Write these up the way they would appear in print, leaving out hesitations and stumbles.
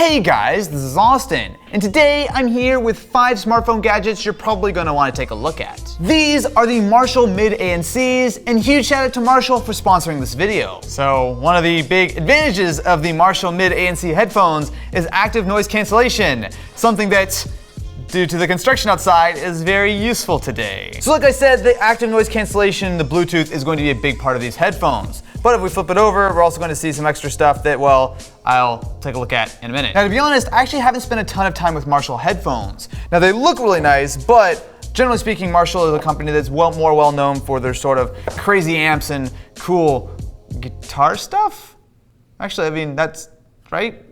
Hey guys, this is Austin, and today I'm here with 5 smartphone gadgets you're probably going to want to take a look at. These are the Marshall Mid-ANCs, and huge shout out to Marshall for sponsoring this video. So one of the big advantages of the Marshall Mid-ANC headphones is active noise cancellation, something that, due to the construction outside, is very useful today. So like I said, the active noise cancellation, the Bluetooth, is going to be a big part of these headphones. But if we flip it over, we're also going to see some extra stuff that, well, I'll take a look at in a minute. Now, to be honest, I actually haven't spent a ton of time with Marshall headphones. Now, they look really nice, but generally speaking, Marshall is a company that's more well known for their sort of crazy amps and cool guitar stuff. Actually, I mean, that's right.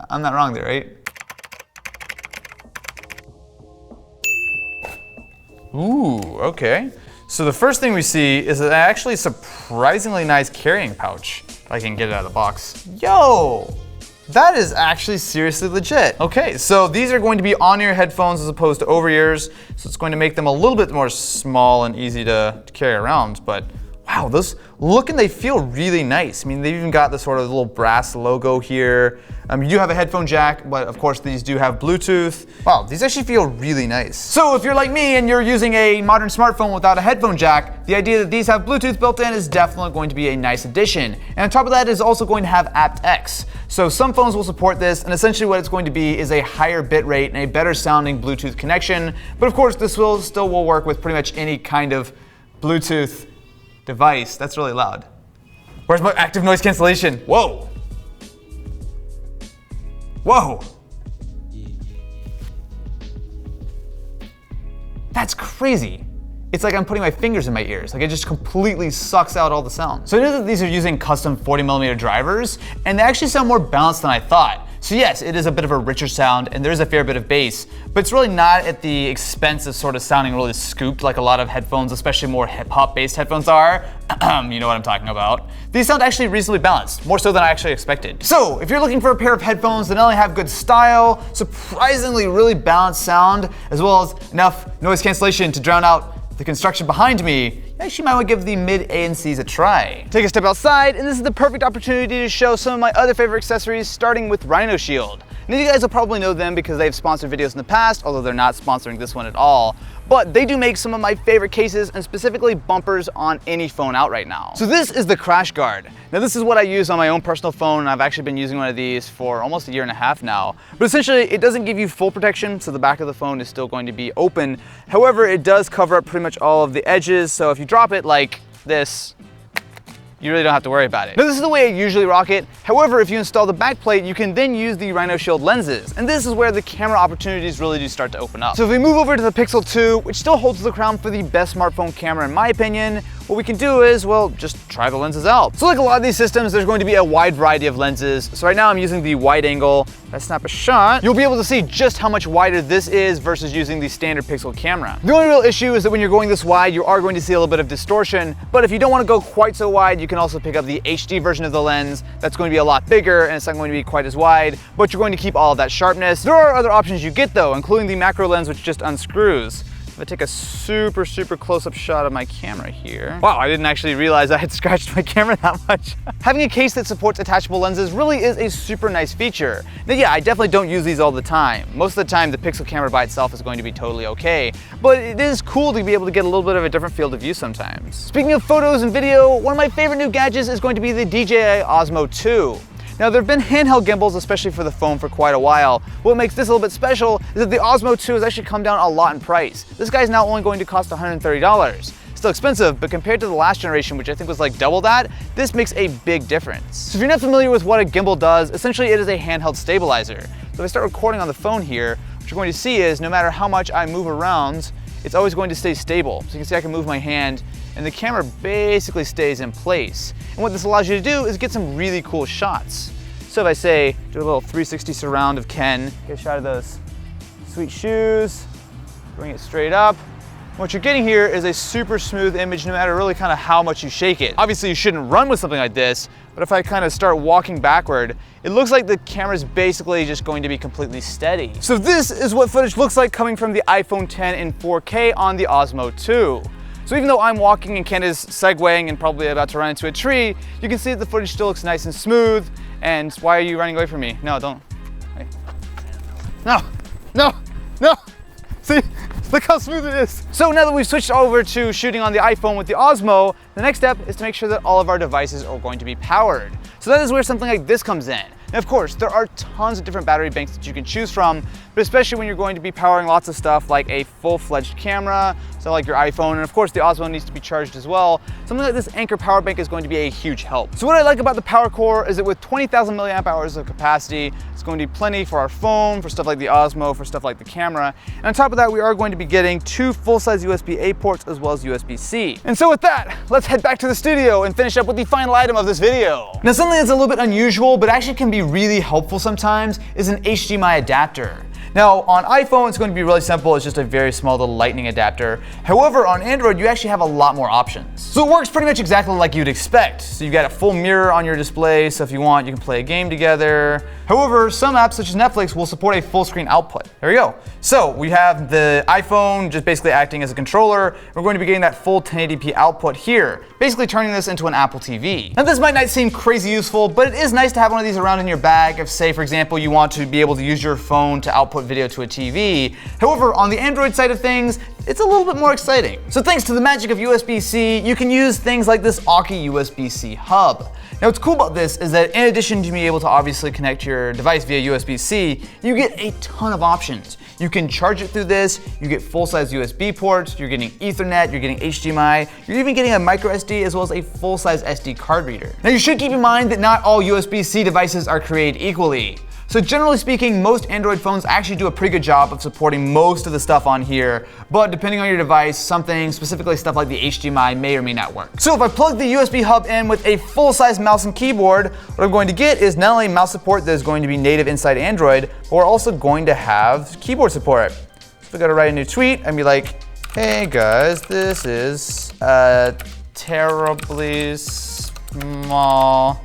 I'm not wrong there, right? Ooh, okay. So the first thing we see is an actually surprisingly nice carrying pouch. If I can get it out of the box. Yo! That is actually seriously legit. Okay, so these are going to be on-ear headphones as opposed to over-ears, so it's going to make them a little bit more small and easy to carry around, but wow, those look and they feel really nice. I mean, they've even got the sort of little brass logo here. You do have a headphone jack, but of course these do have Bluetooth. Wow, these actually feel really nice. So if you're like me and you're using a modern smartphone without a headphone jack, the idea that these have Bluetooth built in is definitely going to be a nice addition. And on top of that, it's also going to have aptX. So some phones will support this, and essentially what it's going to be is a higher bit rate and a better sounding Bluetooth connection. But of course, this will still work with pretty much any kind of Bluetooth device. That's really loud. Where's my active noise cancellation? Whoa. Whoa. That's crazy. It's like I'm putting my fingers in my ears. Like it just completely sucks out all the sound. So I know that these are using custom 40mm drivers, and they actually sound more balanced than I thought. So yes, it is a bit of a richer sound, and there's a fair bit of bass, but it's really not at the expense of sort of sounding really scooped like a lot of headphones, especially more hip-hop based headphones are. You know what I'm talking about. These sound actually reasonably balanced, more so than I actually expected. So if you're looking for a pair of headphones that not only have good style, surprisingly really balanced sound, as well as enough noise cancellation to drown out the construction behind me, you actually might want to give the Mid-ANCs a try. Take a step outside, and this is the perfect opportunity to show some of my other favorite accessories, starting with Rhino Shield. Now you guys will probably know them because they've sponsored videos in the past, although they're not sponsoring this one at all. But they do make some of my favorite cases, and specifically bumpers on any phone out right now. So this is the Crash Guard. Now this is what I use on my own personal phone, and I've actually been using one of these for almost a year and a half now. But essentially it doesn't give you full protection, so the back of the phone is still going to be open. However, it does cover up pretty much all of the edges, so if you drop it like this, you really don't have to worry about it. Now this is the way I usually rock it. However, if you install the back plate, you can then use the Rhino Shield lenses. And this is where the camera opportunities really do start to open up. So if we move over to the Pixel 2, which still holds the crown for the best smartphone camera in my opinion, what we can do is, well, just try the lenses out. So like a lot of these systems, there's going to be a wide variety of lenses. So right now I'm using the wide angle. If I snap a shot, you'll be able to see just how much wider this is versus using the standard Pixel camera. The only real issue is that when you're going this wide, you are going to see a little bit of distortion. But if you don't want to go quite so wide, you can also pick up the HD version of the lens. That's going to be a lot bigger and it's not going to be quite as wide, but you're going to keep all of that sharpness. There are other options you get though, including the macro lens, which just unscrews. If I take a super close-up shot of my camera here. Wow, I didn't actually realize I had scratched my camera that much. Having a case that supports attachable lenses really is a super nice feature. Now yeah, I definitely don't use these all the time. Most of the time, the Pixel camera by itself is going to be totally okay, but it is cool to be able to get a little bit of a different field of view sometimes. Speaking of photos and video, one of my favorite new gadgets is going to be the DJI Osmo 2. Now there have been handheld gimbals, especially for the phone, for quite a while. What makes this a little bit special is that the Osmo 2 has actually come down a lot in price. This guy's now only going to cost $130. Still expensive, but compared to the last generation, which I think was like double that, this makes a big difference. So if you're not familiar with what a gimbal does, essentially it is a handheld stabilizer. So if I start recording on the phone here, what you're going to see is no matter how much I move around, it's always going to stay stable. So you can see I can move my hand and the camera basically stays in place. And what this allows you to do is get some really cool shots. So if I say, do a little 360 surround of Ken, get a shot of those sweet shoes, bring it straight up. What you're getting here is a super smooth image no matter really kind of how much you shake it. Obviously you shouldn't run with something like this, but if I kind of start walking backward, it looks like the camera's basically just going to be completely steady. So this is what footage looks like coming from the iPhone X in 4K on the Osmo 2. So even though I'm walking and Ken is segueing and probably about to run into a tree, you can see that the footage still looks nice and smooth. And why are you running away from me? No, don't. Hey. No, no, no. See, look how smooth it is. So now that we've switched over to shooting on the iPhone with the Osmo, the next step is to make sure that all of our devices are going to be powered. So that is where something like this comes in. Now, of course, there are tons of different battery banks that you can choose from, but especially when you're going to be powering lots of stuff like a full-fledged camera, so like your iPhone, and of course the Osmo needs to be charged as well. Something like this Anker power bank is going to be a huge help. So what I like about the PowerCore is that with 20,000 milliamp hours of capacity, it's going to be plenty for our phone, for stuff like the Osmo, for stuff like the camera. And on top of that, we are going to be getting 2 full-size USB-A ports as well as USB-C. And so with that, let's head back to the studio and finish up with the final item of this video. Now, something that's a little bit unusual, but actually can be really helpful sometimes, is an HDMI adapter. Now, on iPhone, it's going to be really simple. It's just a very small little lightning adapter. However, on Android, you actually have a lot more options. So it works pretty much exactly like you'd expect. So you've got a full mirror on your display, so if you want, you can play a game together. However, some apps such as Netflix will support a full screen output. There we go. So we have the iPhone just basically acting as a controller. We're going to be getting that full 1080p output here, basically turning this into an Apple TV. Now, this might not seem crazy useful, but it is nice to have one of these around in your bag if, say, for example, you want to be able to use your phone to output video to a TV. However, on the Android side of things, it's a little bit more exciting. So thanks to the magic of USB-C, you can use things like this Aki Usbc Hub. Now, what's cool about this is that in addition to being able to obviously connect your device via USB-C, you get a ton of options. You can charge it through this, you get full-size USB ports, you're getting Ethernet, you're getting HDMI, you're even getting a micro SD as well as a full-size SD card reader. Now, you should keep in mind that not all USB-C devices are created equally. So generally speaking, most Android phones actually do a pretty good job of supporting most of the stuff on here, but depending on your device, something, specifically stuff like the HDMI, may or may not work. So if I plug the USB hub in with a full-size mouse and keyboard, what I'm going to get is not only mouse support that is going to be native inside Android, but we're also going to have keyboard support. So I gotta write a new tweet and be like, hey guys, this is a terribly small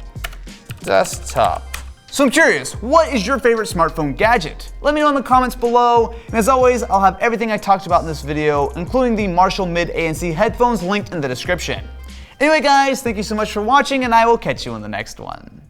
desktop. So I'm curious, what is your favorite smartphone gadget? Let me know in the comments below, and as always, I'll have everything I talked about in this video, including the Marshall Mid ANC headphones, linked in the description. Anyway guys, thank you so much for watching, and I will catch you in the next one.